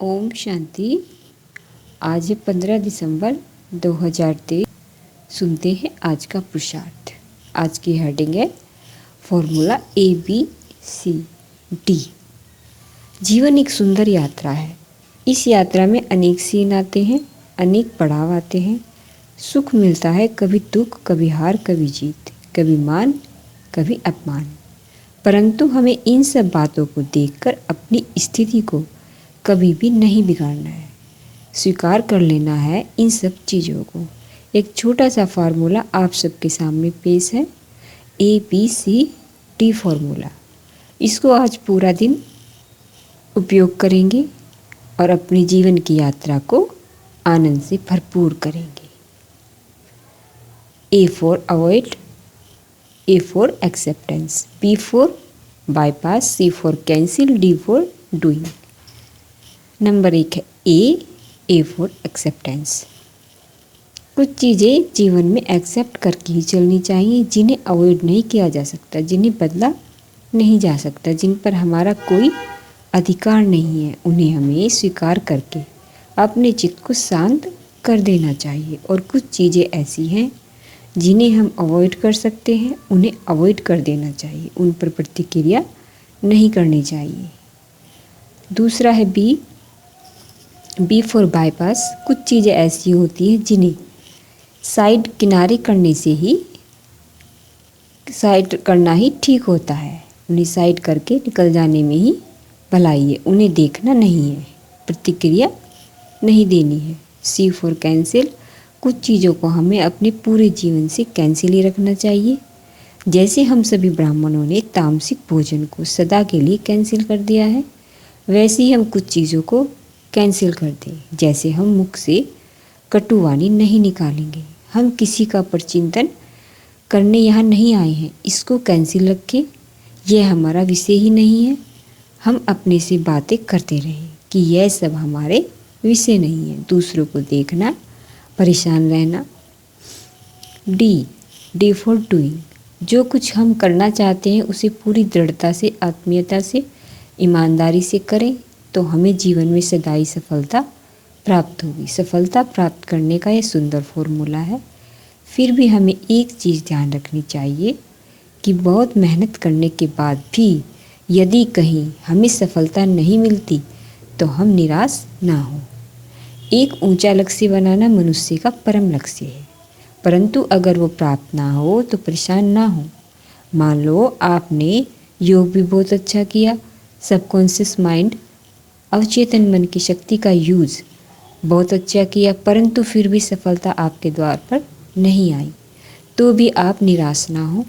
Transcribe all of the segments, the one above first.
ओम शांति। आज है 15 दिसंबर 2023। सुनते हैं आज का पुरुषार्थ। आज की हेडिंग है फॉर्मूला ABCD। जीवन एक सुंदर यात्रा है। इस यात्रा में अनेक सीन आते हैं, अनेक पड़ाव आते हैं। सुख मिलता है, कभी दुख, कभी हार, कभी जीत, कभी मान, कभी अपमान। परंतु हमें इन सब बातों को देखकर अपनी स्थिति को कभी भी नहीं बिगाड़ना है। स्वीकार कर लेना है इन सब चीज़ों को। एक छोटा सा फार्मूला आप सबके सामने पेश है, ABCD फार्मूला। इसको आज पूरा दिन उपयोग करेंगे और अपनी जीवन की यात्रा को आनंद से भरपूर करेंगे। A for avoid, A for acceptance, B for bypass, C for cancel, D for doing। Number 1 है A फॉर एक्सेप्टेंस। कुछ चीज़ें जीवन में एक्सेप्ट करके ही चलनी चाहिए, जिन्हें अवॉइड नहीं किया जा सकता, जिन्हें बदला नहीं जा सकता, जिन पर हमारा कोई अधिकार नहीं है। उन्हें हमें स्वीकार करके अपने चित्त को शांत कर देना चाहिए। और कुछ चीज़ें ऐसी हैं जिन्हें हम अवॉइड कर सकते हैं, उन्हें अवॉइड कर देना चाहिए, उन पर प्रतिक्रिया नहीं करनी चाहिए। दूसरा है बी फॉर बाईपास। कुछ चीज़ें ऐसी होती हैं जिन्हें साइड किनारे करने से ही साइड करना ही ठीक होता है। उन्हें साइड करके निकल जाने में ही भलाई है, उन्हें देखना नहीं है, प्रतिक्रिया नहीं देनी है। सी फॉर कैंसिल। कुछ चीज़ों को हमें अपने पूरे जीवन से कैंसिल ही रखना चाहिए। जैसे हम सभी ब्राह्मणों ने तामसिक भोजन को सदा के लिए कैंसिल कर दिया है, वैसे ही हम कुछ चीज़ों को कैंसिल कर दें। जैसे हम मुख से कटुवाणी नहीं निकालेंगे। हम किसी का परचिंतन करने यहाँ नहीं आए हैं, इसको कैंसिल रखें। यह हमारा विषय ही नहीं है। हम अपने से बातें करते रहें कि यह सब हमारे विषय नहीं है। दूसरों को देखना, परेशान रहना। D for doing. जो कुछ हम करना चाहते हैं उसे पूरी दृढ़ता से, आत्मीयता से, ईमानदारी से करें, तो हमें जीवन में सदाई सफलता प्राप्त होगी। सफलता प्राप्त करने का यह सुंदर फॉर्मूला है। फिर भी हमें एक चीज़ ध्यान रखनी चाहिए कि बहुत मेहनत करने के बाद भी यदि कहीं हमें सफलता नहीं मिलती तो हम निराश ना हो। एक ऊंचा लक्ष्य बनाना मनुष्य का परम लक्ष्य है, परंतु अगर वो प्राप्त ना हो तो परेशान ना हो। मान लो आपने योग भी बहुत अच्छा किया, सबकॉन्शियस माइंड, अवचेतन मन की शक्ति का यूज़ बहुत अच्छा किया, परंतु फिर भी सफलता आपके द्वार पर नहीं आई, तो भी आप निराश ना हो।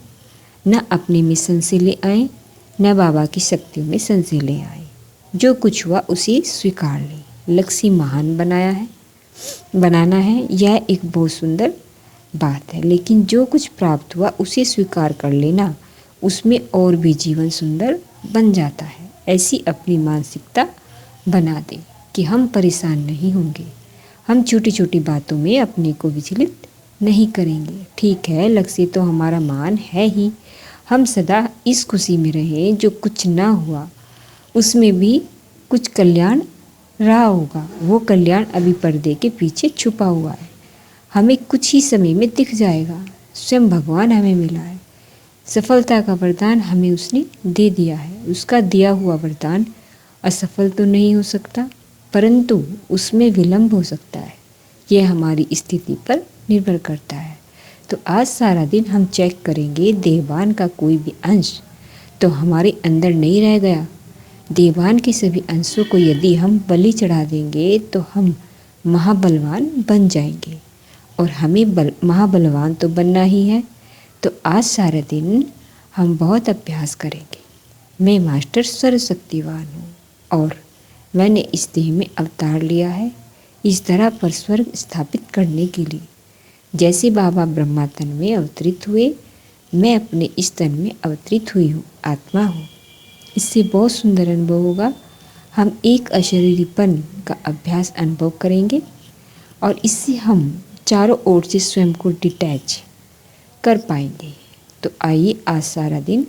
न अपने में संशय ले आए, न बाबा की शक्तियों में संशय ले आए। जो कुछ हुआ उसे स्वीकार लें। लक्ष्य महान बनाना है, यह एक बहुत सुंदर बात है, लेकिन जो कुछ प्राप्त हुआ उसे स्वीकार कर लेना, उसमें और भी जीवन सुंदर बन जाता है। ऐसी अपनी मानसिकता बना दें कि हम परेशान नहीं होंगे। हम छोटी छोटी बातों में अपने को विचलित नहीं करेंगे। ठीक है, लक्ष्य तो हमारा मान है ही। हम सदा इस खुशी में रहें जो कुछ ना हुआ उसमें भी कुछ कल्याण रहा होगा। वो कल्याण अभी पर्दे के पीछे छुपा हुआ है, हमें कुछ ही समय में दिख जाएगा। स्वयं भगवान हमें मिला है। सफलता का वरदान हमें उसने दे दिया है। उसका दिया हुआ वरदान असफल तो नहीं हो सकता, परंतु उसमें विलंब हो सकता है। यह हमारी स्थिति पर निर्भर करता है। तो आज सारा दिन हम चेक करेंगे देवान का कोई भी अंश तो हमारे अंदर नहीं रह गया। देवान के सभी अंशों को यदि हम बलि चढ़ा देंगे तो हम महाबलवान बन जाएंगे, और हमें महाबलवान तो बनना ही है। तो आज सारा दिन हम बहुत अभ्यास करेंगे। मैं मास्टर सर्वशक्तिवान हूँ और मैंने इस देह में अवतार लिया है इस धरा पर स्वर्ग स्थापित करने के लिए। जैसे बाबा ब्रह्मा तन में अवतरित हुए, मैं अपने इस तन में अवतरित हुई हूँ, आत्मा हूँ। इससे बहुत सुंदर अनुभव होगा। हम एक अशरीरीपन का अभ्यास अनुभव करेंगे और इससे हम चारों ओर से स्वयं को डिटैच कर पाएंगे। तो आइए आज सारा दिन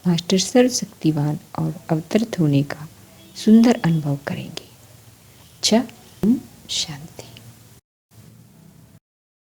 मास्टर सर्वशक्तिवान और अवतरित होने का सुंदर अनुभव करेंगे। अच्छा,